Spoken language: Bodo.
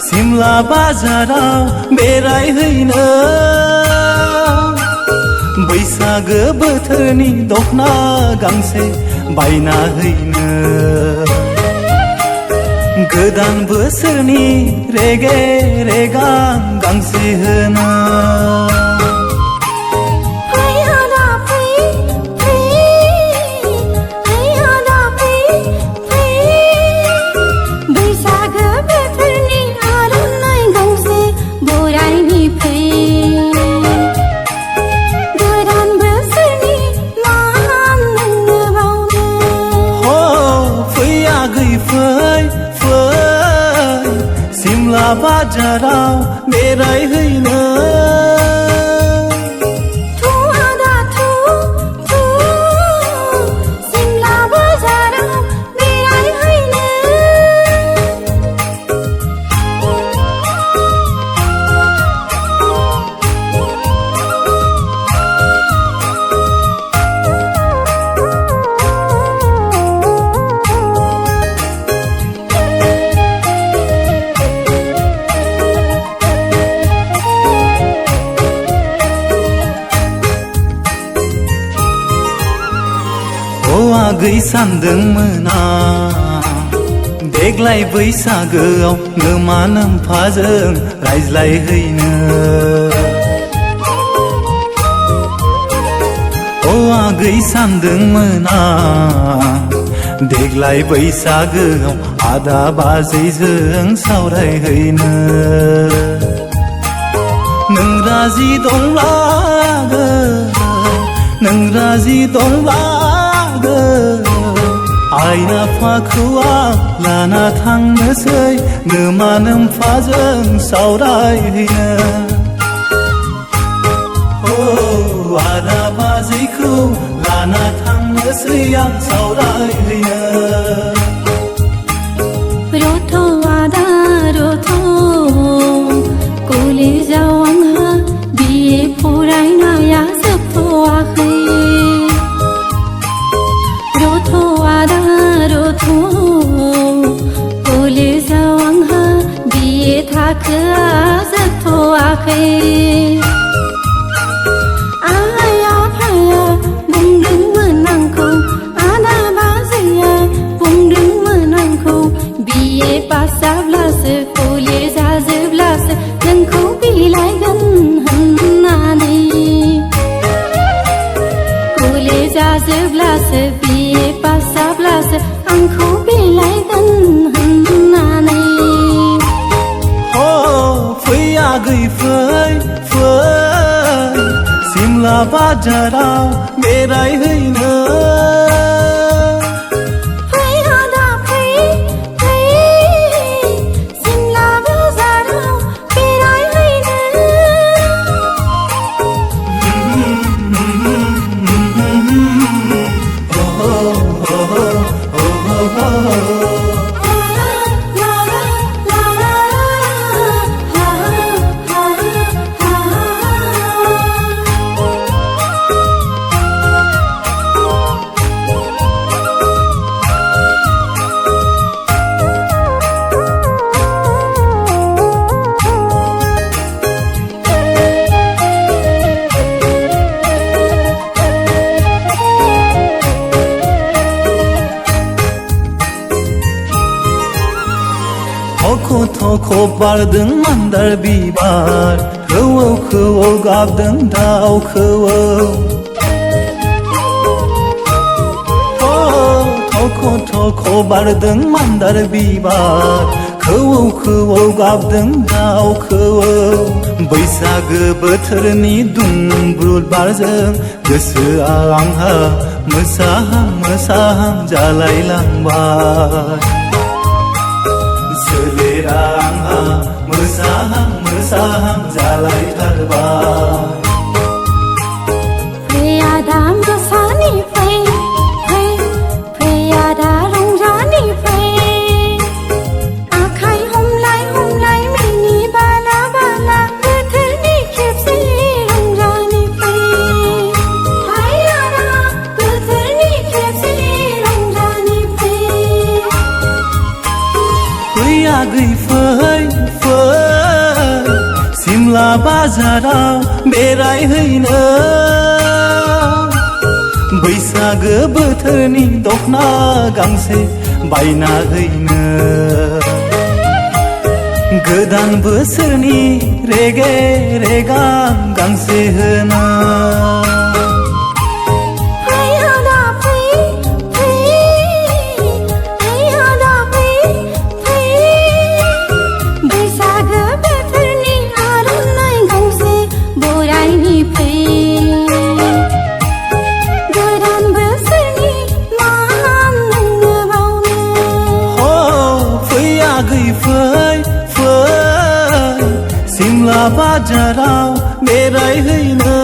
सिमला बाजाराव बेरायहैनो बैसागो बोथोरनि दखना गांसे बायना हैनो गोदान बोसोरनि रेगे रेगां गांसे होनो सिमला बाजाराव बेरायहैनो सिमला बाजाराव बेरायहैनो आगै सानदोंमोन आं देग्लाय बैसागोआव नोमा नोम्फाजों रायज्लायहैनो आगै सानदोंमोन आं देग्लाय बैसागोआव आदा बाजैजों सावरायहैनो नों राजि दंब्ला नों राजि दंब्ला आइ आफाखौ आं लाना थांनोसै नोमा नोम्फाजों सावरायहैनो आदा बाजैखौ लाना थांनोसै आं सावरायहैनो रथ' आदा रथ' कलेजाव आंहा बिए फरायनाया जोबथ'वाखै कलेजाव आंहा बिए थाखोआ जोबथ'वाखै आइ आफाया बुंदोंमोन आंखौ आदा बाजैया बुंदोंमोन आंखौ बिए पास जाब्लासो कलेजा जोबब्लासो नोंखौ बिलाइगोन होननानै कलेजा जोबब्लासो बिए पास जाब्लासो आंखौ बिलाइगोन होननानै फै आगै फै सिमला बाजाराव बेरायहैनो सिमला बाजाराव बेरायहैनो थख' बारदों मान्दार बिबार खौवौ खौवौ गाबदों दाउ खौवौ थख' बारदों मान्दार बिबार खौवौ खौवौ गाबदों दाउ खौवौ बैसागो बोथोरनि दुंब्रुद बारजों गोसोआ आंहा मोसाहां मोसाहां जालायलांबाय सोलेरा आंहा मोसाहां मोसाहां जालायथारबाय फैयादा मोसानि फै फै फैयादा रंजानि फै आखाइ हमलाय हमलाय मिनि बाला बाला बोथोरनि खेबसे रंजानि फै फैयादा बोथोरनि खेबसे रंजानि फै फै आगै फै फै सिमला बाजाराव बेरायहैनो बैसागो बोथोरनि दखना गांसे बायना हैनो गोदान बोसोरनि रेगे रेगां गांसे होनो फैयादा फै फै फैयादा फै फै बैसागो बोथोरनि आर'नाइ गांसे बरायनि फै गोदान बोसोरनि मान नोंनो बावनो हो फै आगै फै फै सिमला बाजाराव बेरायहैनो